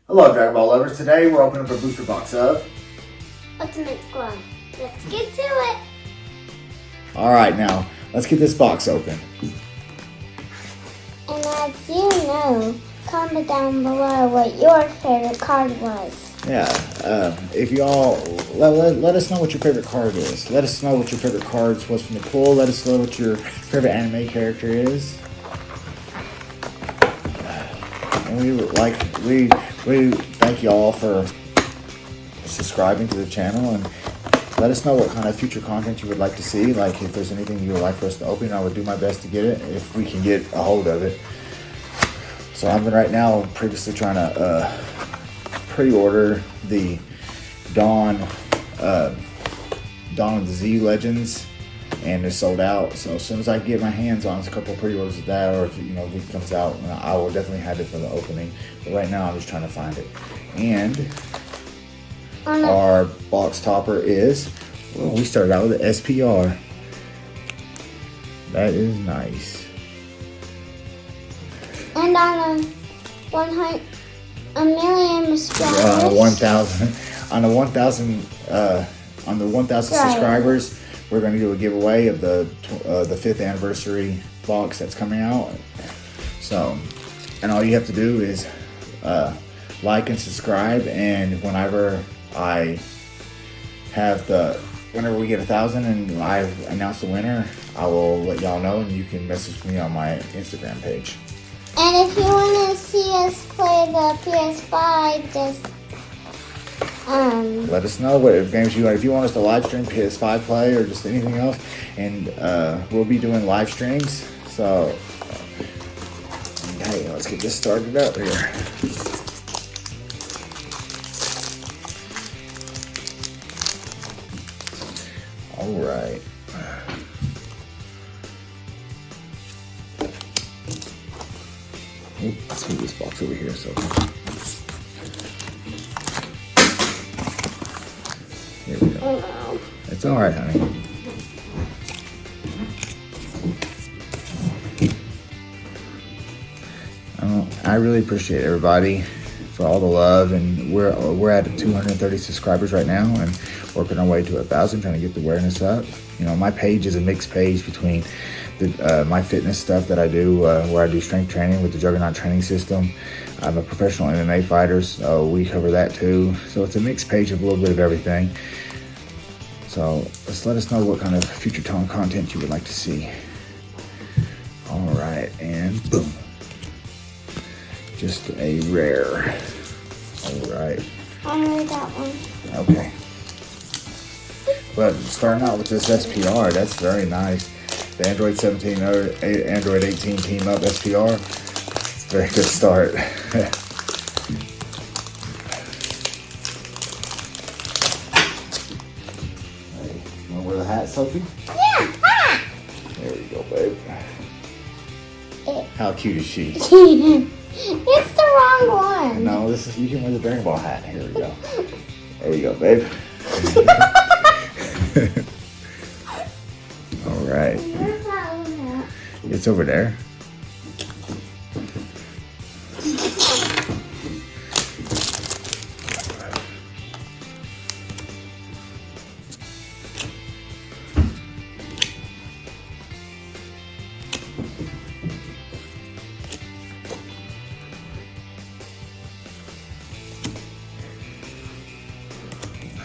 Hello, Dragon Ball lovers. Today we're opening up a booster box of Ultimate Squad. Let's get to it. Alright, now let's get this box open. And as you know, comment down below what your favorite card was. Yeah, if y'all let us know what your favorite card is. Let us know what your favorite cards was from the pool. Let us know what your favorite anime character is. And we thank y'all for subscribing to the channel, and let us know what kind of future content you would like to see. Like if there's anything you would like for us to open, I would do my best to get it if we can get a hold of it. So I'm right now previously trying to pre-order the Dawn of the Z Legends, and it's sold out. So as soon as I get my hands on a couple of pre-orders of that, or if the week comes out, I will definitely have it for the opening. But right now I'm just trying to find it. And our box topper is, well, we started out with an SPR. That is nice. And on a million subscribers. 1,000 on the 1,000 subscribers, we're going to do a giveaway of the 5th anniversary box that's coming out. So, and all you have to do is like and subscribe, and whenever we get 1,000 and I announce the winner, I will let y'all know, and you can message me on my Instagram page. And if you want to see us play the PS5, just let us know what games you want. If you want us to live stream PS5 play or just anything else, and we'll be doing live streams. So, hey, let's get this started up here. All right. Ooh, let's move this box over here. So here we go. oh, It's all right, honey. I really appreciate everybody for all the love, and we're at 230 subscribers right now, and working our way to 1,000, trying to get the awareness up. My page is a mixed page between my fitness stuff that I do, where I do strength training with the Juggernaut training system. I'm a professional MMA fighter, so we cover that too. So it's a mixed page of a little bit of everything. So just let us know what kind of future tone content you would like to see. All right, and boom. Just a rare. All right. I'll read that one. Okay. But starting out with this SPR, that's very nice. The Android 17 or Android 18 team up SPR. It's a very good start. Hey, you want to wear the hat, Sophie? Yeah. There you go, babe. How cute is she? It's the wrong one. No, you can wear the Dragon Ball hat. Here we go. There you go, babe. All right. Where's that one at? It's over there.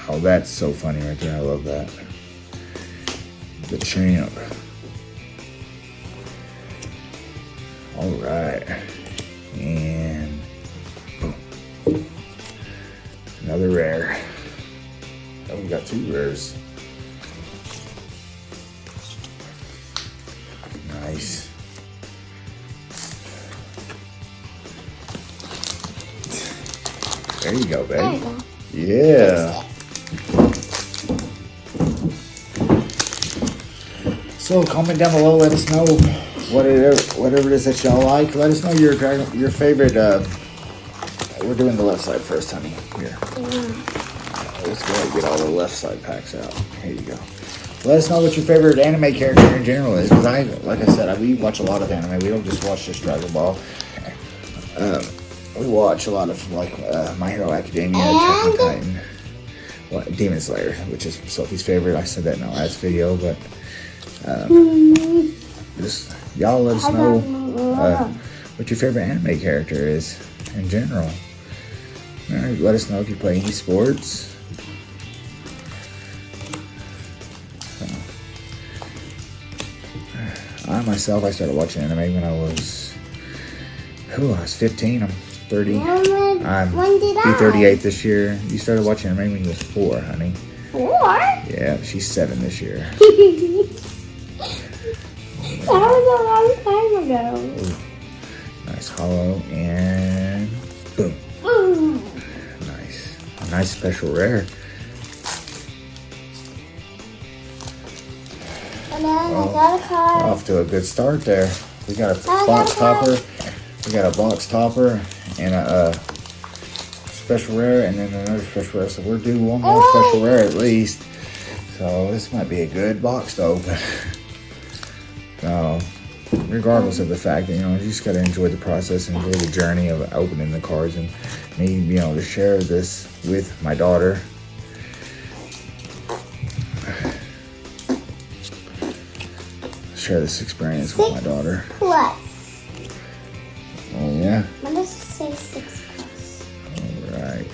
Oh, that's so funny right there. I love that. The champ. All right. And boom. Another rare. Oh, we got 2 rares. Nice. There you go, babe. There you go. Yeah. So comment down below. Let us know whatever it is that y'all like. Let us know your favorite. We're doing the left side first, honey. Here. Let's go ahead and get all the left side packs out. Here you go. Let us know what your favorite anime character in general is, because like I said, we watch a lot of anime. We don't just watch just Dragon Ball. we watch a lot of like My Hero Academia, Attack on Titan, Demon Slayer, which is Sophie's favorite. I said that in the last video, but just y'all let us know what your favorite anime character is in general. All right, let us know if you play any sports. I started watching anime when I was 15. I'm 30. When did be 38 this year. You started watching anime when you was 4, honey. 4? Yeah, she's 7 this year. That was a long time ago. Ooh, nice hollow and boom. Ooh. Nice. A nice special rare. And then I got a card. Off to a good start there. We got a I box got a topper. We got a box topper and a special rare, and then another special rare. So we're due one more special rare at least. So this might be a good box to open. So regardless of the fact that, you know, you just gotta enjoy the process, enjoy the journey of opening the cards, and me being able to share this with my daughter. Share this experience with my daughter. 6+. Oh yeah. What does it say 6+? All right.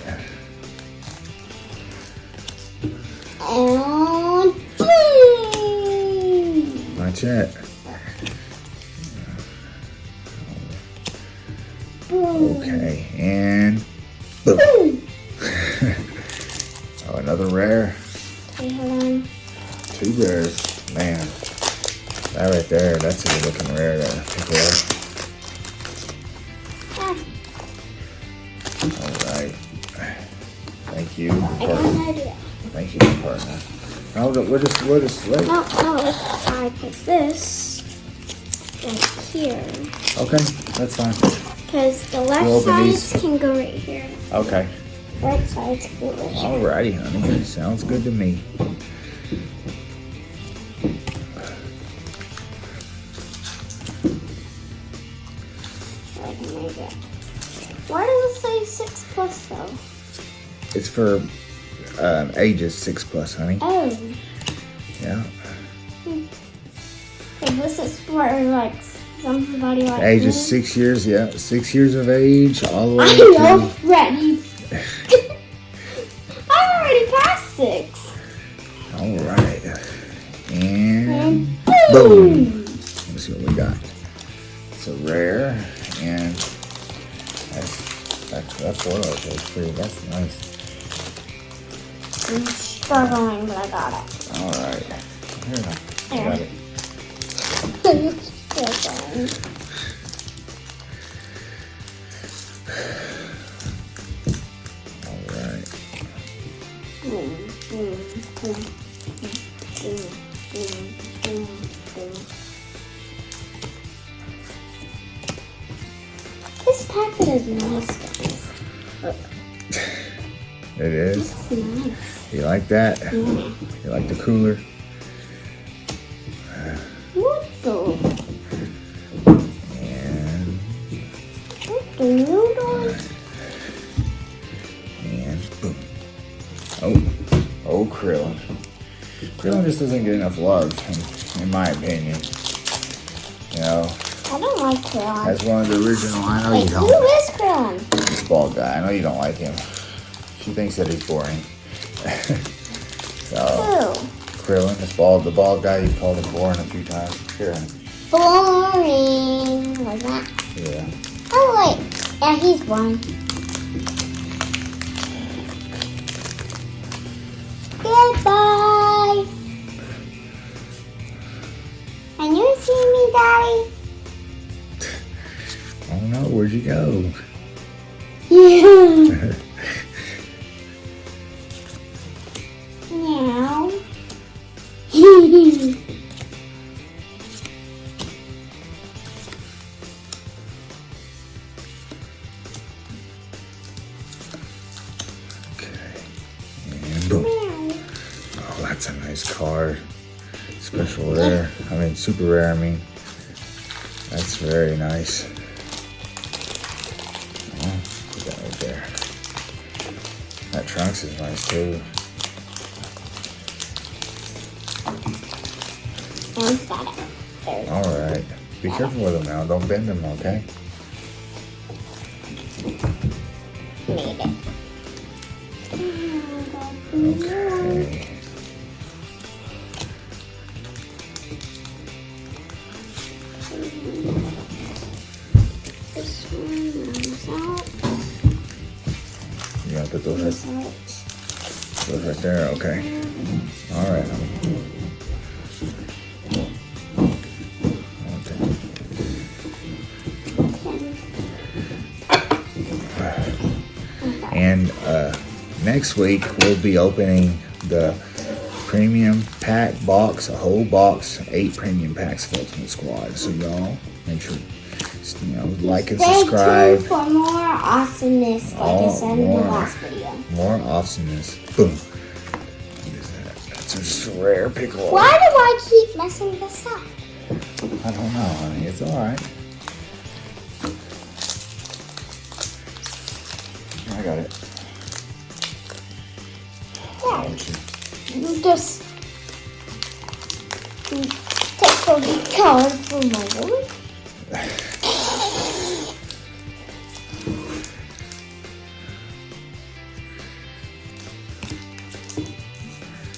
And boom! Not yet. Boom. Okay, and boom. Boom. Oh, another rare. Okay, hold on. 2 rares. Man, that right there, that's a good looking rare to pick up. Ah, All right. Thank you, I got partner. an idea. Thank you, partner. No, we'll just wait. No, I put this right here. Okay, that's fine. Because the We'll left open sides these. can go right here. Okay. Right sides can go right here. Alrighty, honey. Sounds good to me. Why does it say 6+ though? It's for ages 6+, honey. Oh, Yeah. so this is for like somebody like Age me. is 6 years, yeah. 6 years of age, all the way I'm to... already. I'm already past 6. Alright. And boom! boom! Let's see what we got. It's a rare, and that's what that's nice. I'm struggling, but I got it. Alright. Here, I got it. Struggling. Alright. Boom, boom, boom, boom, boom, boom, boom. This packet is nice, guys. It is. It's nice. You like that? Yeah. You like the cooler? What the? And What the noodles? and boom. Oh, Krillin. Krillin just doesn't get enough love, in my opinion. You know, I don't like Krillin. as one of the original, I know Wait, you who don't. is Krillin? This bald guy, I know you don't like him. She thinks that he's boring. So, Who? Krillin, the bald guy, you called him boring a few times. Sure. Boring. Like that. Yeah. Oh, wait. Yeah, he's boring. Goodbye. Can you see me, Daddy? I don't know, where'd you go? Yeah. Meow. Okay. And boom. Meow. Oh, that's a nice card. Special rare. I mean, super rare, I mean. That's very nice. Oh, That Trunks is nice too. Sounds got it. There's Alright. Be careful with them now. Don't bend them, okay? made it. Okay. This one comes out. You gotta put those This right, out. those right there, okay. Alright. And next week we'll be opening the premium pack box, a whole box, 8 premium packs of Ultimate Squad. So y'all make sure, like and Stay subscribe. tuned for more awesomeness, like I said in the more. last video. More awesomeness. Boom. What is that? That's just a rare pickle. Why do I keep messing this up? I don't know, honey. It's alright. I got it. Yeah, just take all the card from my room.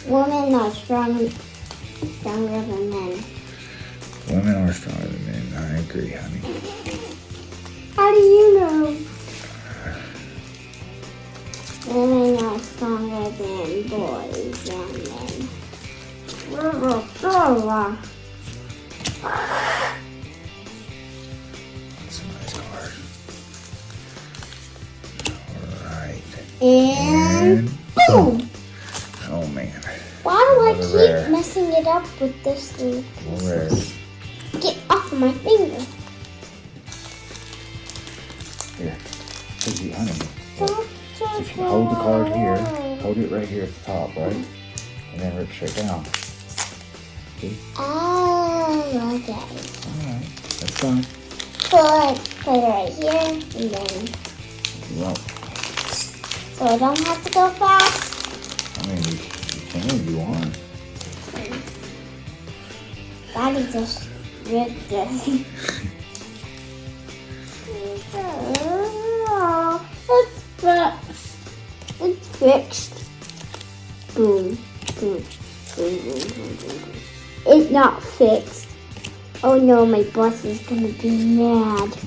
Women are stronger than men. Women are stronger than men. I agree, honey. How do you know? Women are stronger than boys and men. That's a nice card. Alright. And boom! Oh man. Why do I Another keep rare. messing it up with this thing? More rares. Get off of my finger. Here. Take you, honey. Don't If you hold the card here, hold it right here at the top, right? And then rip straight down. See? Oh, okay. Alright. That's fine. Put it right here, and then You won't. so I don't have to go fast. I mean, you can if you want. Daddy just ripped this. It's fixed. Boom, boom, boom, boom, boom, boom, boom. It's not fixed. Oh no, my boss is gonna be mad.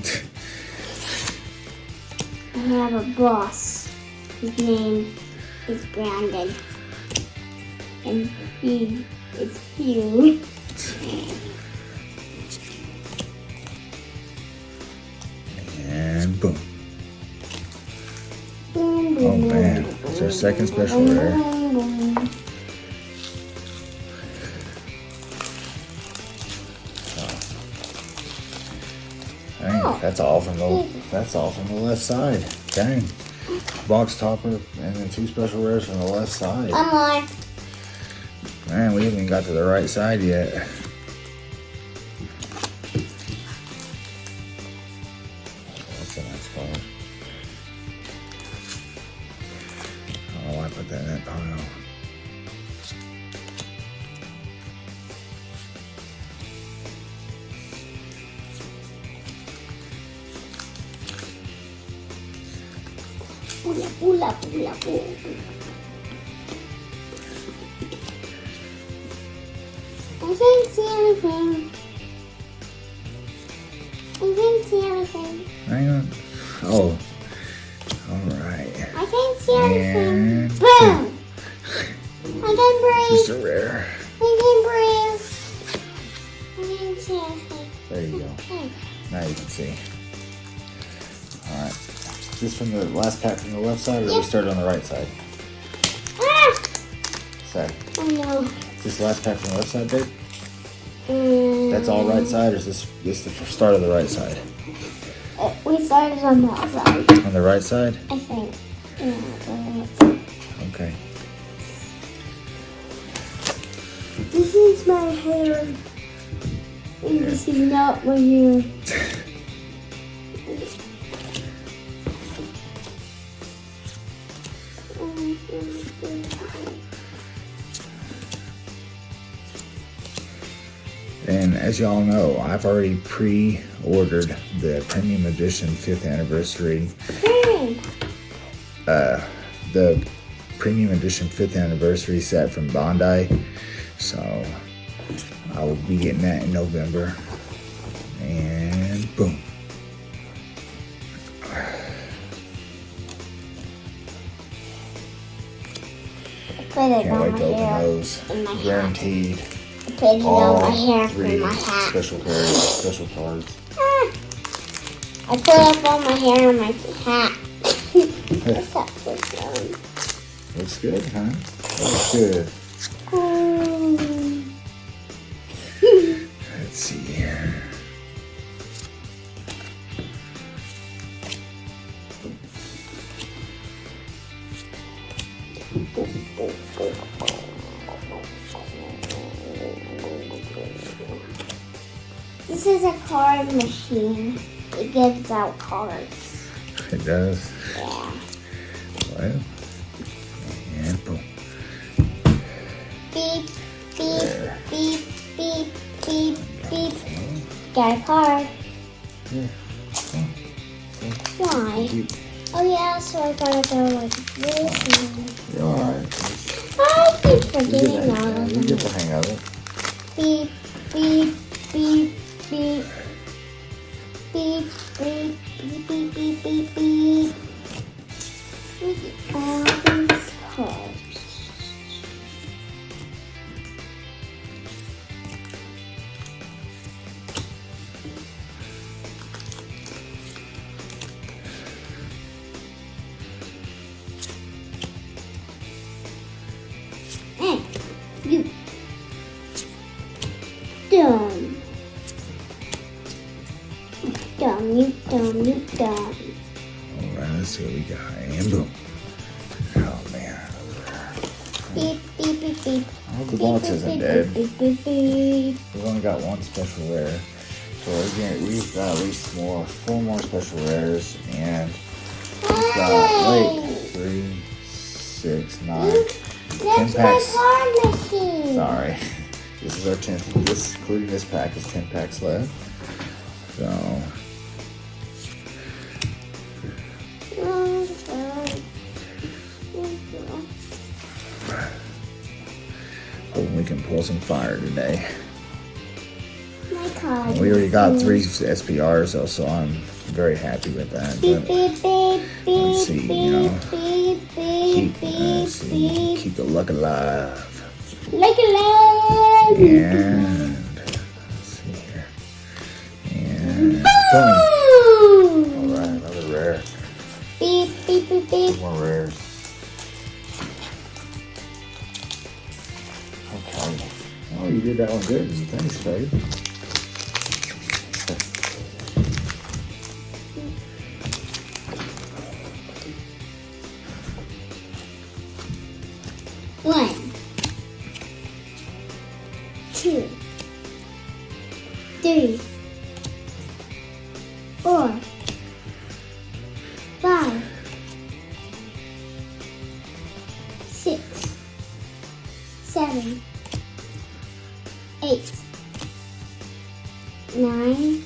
I have a boss. His name is Brandon. And he is huge. And boom. Boom, boom, Oh boom, man. boom, It's our second boom, special boom, rare. boom, boom. Dang, that's all from the left side. Dang. Box topper and then 2 special rares from the left side. One more. Man, we haven't even got to the right side yet. That's a nice card. Oh, I put that in that pile. Pula, pula, pula, pula. I can't see anything. I can't see anything. Hang on. Oh. Alright. I can't see anything. And Boom! I can just breathe. a rare. I can breathe. I can't see anything. There you go. Hey. Now you can see. Alright. Is this from the last pack from the left side, or do we start on the right side? Ah! Sorry. Oh no. Is this the last pack from the left side, babe? That's Mm, all right side, or is this the start of the right side? we started on that side, On the right side? I think. Yeah, Okay. this is my hair. And this is not my hair. And as y'all know, I've already pre-ordered the Premium Edition 5th Anniversary. The Premium Edition 5th Anniversary set from Bandai. So I will be getting that in November. And boom. Can't wait to open those. Guaranteed. Put it All on my hair for 3 my hat. special cards. I put up all my hair on my hat. What's that for sound? Looks good, huh? Looks good. Let's see here. This is a card machine. It gives out cards. It does. Yeah. Well, and boom. Beep, beep, There. beep, beep, beep, beep. Got a card. Yeah. Why? You, Oh yeah, so I gotta go like this. you're alright. I keep You forgetting all of get them. the hang of it. Beep, beep, beep, beep. Beep, beep, beep, beep, beep, beep, beep. Look at all these cards. Hey, you. Dumb. Dumb. Alright, let's see what we got. And boom. Oh man. Beep, beep, beep, beep. I hope the box isn't dead. Beep, beep, beep. We've only got 1 special rare. So again, we've got at least 4 more special rares. And we've got, 3, 6, 9, 10 That's my packs. card machine. Sorry. This is our 10th. This, including this pack, is 10 packs left. So, hoping we can pull some fire today. My card. We already got 3 SPRs though, so I'm very happy with that. Beep, But beep, beep, beep, let's see, you know, beep, beep, keep, beep, beep. keep the luck alive. Like a lamb. And let's see here. And boom. Boom. Alright, another rare. Beep, beep, beep, beep. 2 more rares. Okay. Oh, you did that one good. Thanks, babe. One, 2, 3, 4, 5, 6, 7, 8, 9,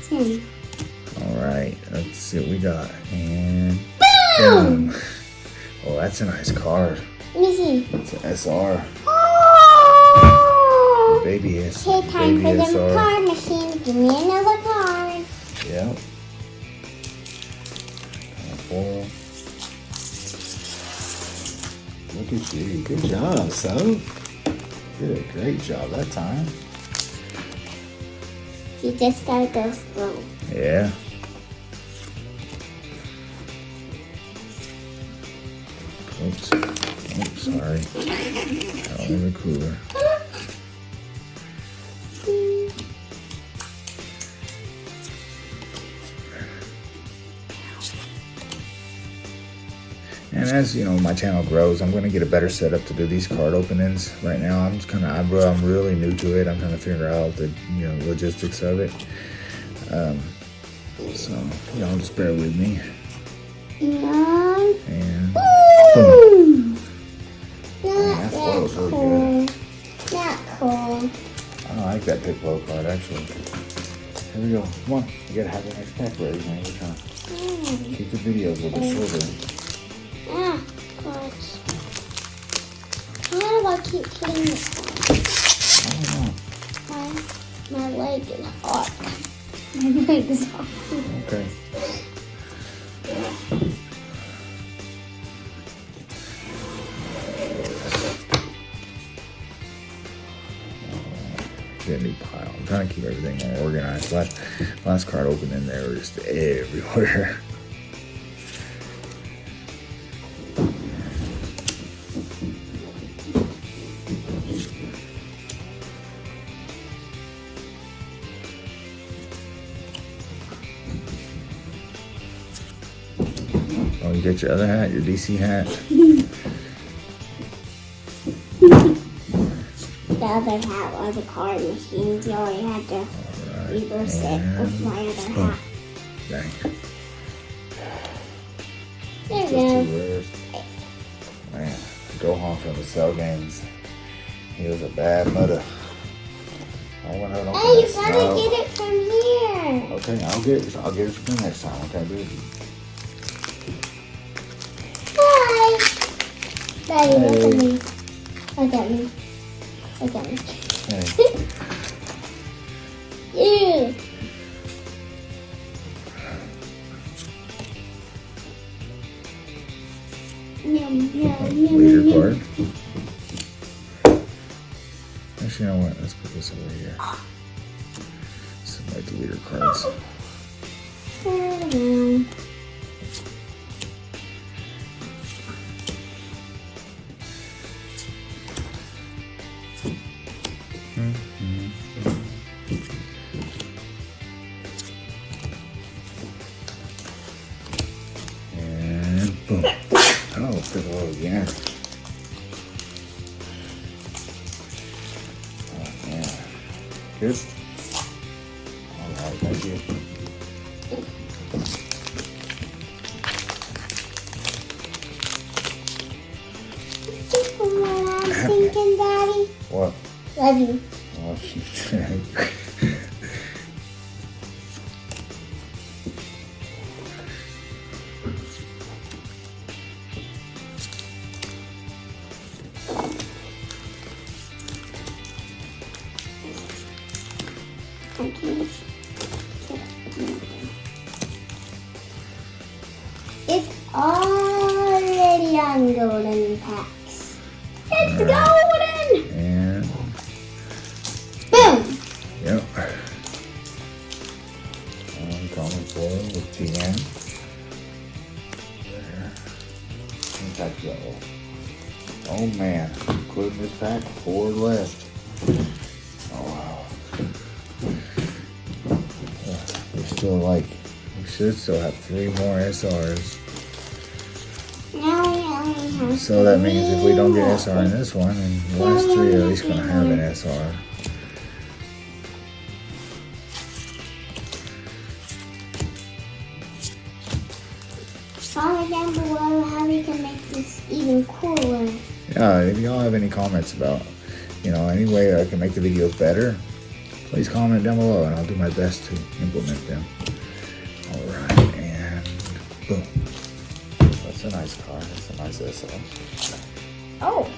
10. Alright, let's see what we got. And Boom! boom. Oh, that's a nice card. Let me see. It's an SR. Oh! Baby S. Okay, time baby for the card machine. Give me another card. Yep. 4. Look at you. Good job, son. Did a great job that time. You just gotta go slow. Yeah. Oops. Oops, sorry. Out in the cooler. And as you know, my channel grows, I'm going to get a better setup to do these card openings. Right now, I'm really new to it. I'm trying to figure out the logistics of it. So just bear with me. No. And pick low card, actually. Here we go. Come on. You gotta have the next pack ready, man. We're trying to keep the videos a little bit shorter. Ah, God. How do I keep hitting this one? I don't know. My leg is hot. My leg is hot. Okay. Get a new pile. I'm trying to keep everything more organized. Last card opened in there was just everywhere. Oh, you got your other hat, your DC hat. The other hat was a card machine. You already had to reverse it with my other hat. Dang. There Just you go. two rares. Man, Gohan from the Cell Games. He was a bad mother. I want her to open Hey, you this. gotta No. get it from here. Okay, I'll get it from next time. Okay, baby. Bye. Daddy, look Hey. at me. Look at me. Look at me. Hey. Yeah. Yum, yum, yum, Leader yum. card. Actually, you know what? Let's put this over here. Some like the leader cards. Ta-da. And boom. Oh, Piccolo again. Oh, man. Good? Alright, thank you. Just what I'm thinking, Daddy. What? Love you. Oh, shit. Okay. It's already on golden packs. It's golden! And, Boom! yep. Common foil with TN. There. And pack yellow. Oh man, including this pack, 4 left. Oh wow. We still we should still have 3 more SRs. Now we only have So that means if we don't get 3 SR in this one, then the last 3 are at least gonna have an SR. Comment down below how we can make this even cooler. Yeah, if y'all have any comments about, any way that I can make the videos better, please comment down below and I'll do my best to implement them. Alright, and boom. That's a nice card. That's a nice SR. Oh,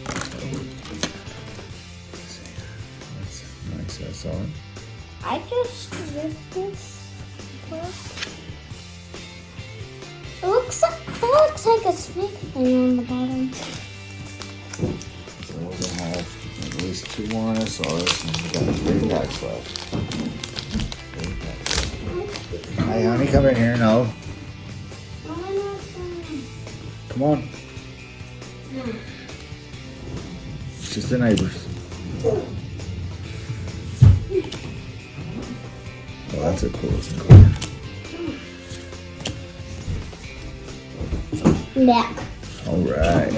Let's see. That's a nice SR. I just ripped this book. It looks like a snake thing on the bottom. So we're gonna have at least 2 more SRs and we got 3 packs left. 3 packs. Hey honey, come in here. No. Come on. It's just the neighbors. Oh, that's a cool looking card. Back. Alright.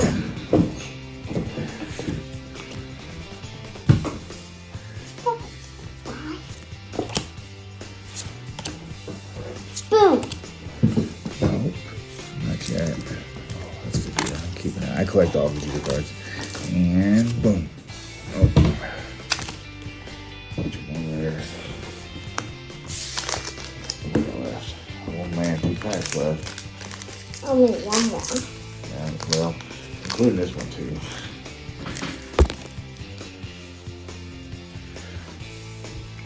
Boom. Nope. Not yet. Oh, that's the deal. I'm keeping it. I collect all the Vegeta cards. And boom. Oh. sled. Only one more. And, well, including this one too.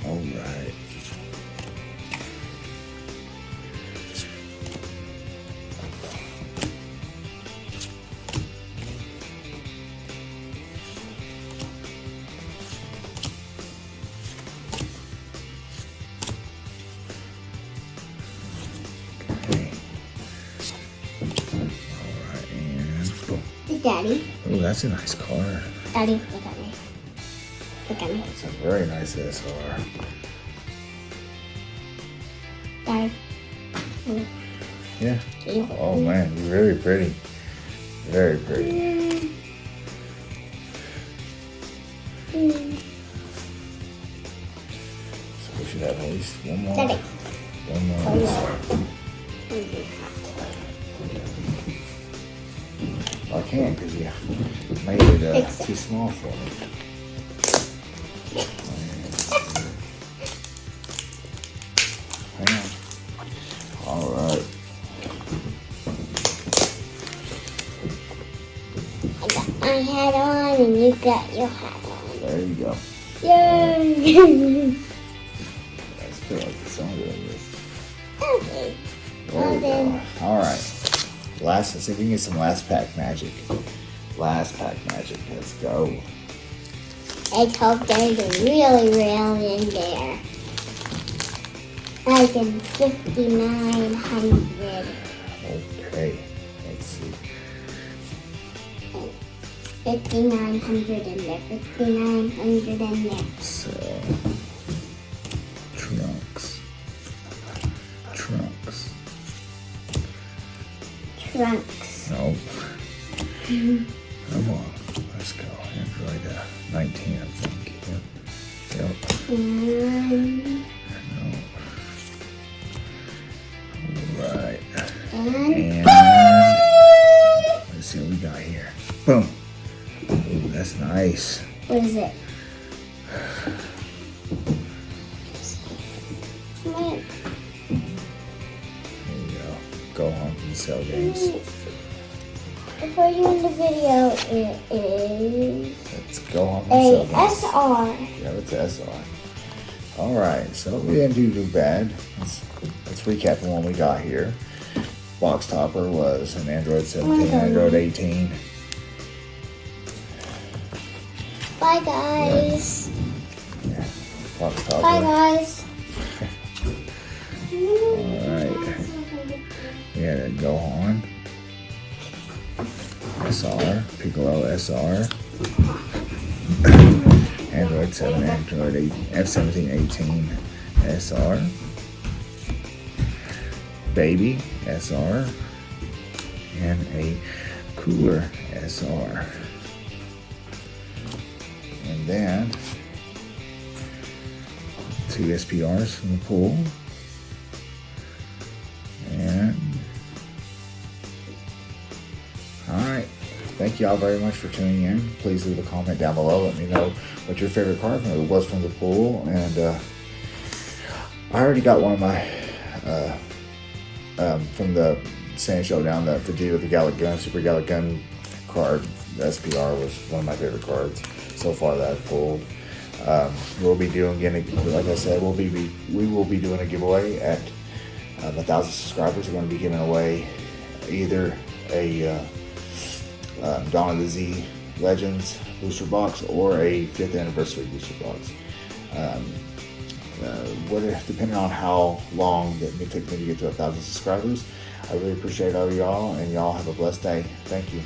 Alright. Okay. Alright, and boom. Hey, Daddy. Oh, that's a nice car. Daddy, look at me. Look at me. It's a very nice SR. Daddy. Yeah. You. Oh man, very pretty. Very pretty. So we should have at least one more. Daddy. One more. I can't because you made it Fix it. too small for me. Hang on. All right. I got my hat on and you got your hat on. There you go. Yay! That's good. Like the sound of this. Okay. There we go. All right. Let's see if we can get some last pack magic. Last pack magic. Let's go. Let's hope there's a really real in there. Like in 5,900. Okay. Let's see. 5,900 in there. 5,900 in there. So, trunks. Trunks. Trunks. Nope. Come on. Let's go. Android 19, I think. Yep. And, No. Right. and And let's see what we got here. Boom. Ooh, that's nice. what is it? Come on. There you go. Go home and sell games. Before you end the video, it is Let's go home a and sell games. SR. Yeah, it's SR. All right, so we didn't do bad. Let's recap the one we got here. Box topper was an Android 17, Android 18. Bye, guys. Yeah, box topper. Bye, guys. Alright. We had a Gohan SR, Piccolo SR, Android 7, Android 8, F17, 18 SR, Baby SR, and a Cooler SR. And then 2 SPRs from the pool. And alright. Thank y'all very much for tuning in. Please leave a comment down below. Let me know what your favorite card was from the pool. And I already got one of my from the Sand Showdown, the Vegeta the Gallic Gun, Super Gallic Gun card. The SPR was one of my favorite cards so far that I've pulled. We'll be doing, like I said, we will be doing a giveaway at 1,000 subscribers. We're going to be giving away either a Dawn of the Z Legends booster box or a 5th anniversary booster box. Depending on how long it took me to get to 1,000 subscribers. I really appreciate all y'all, and y'all have a blessed day. Thank you.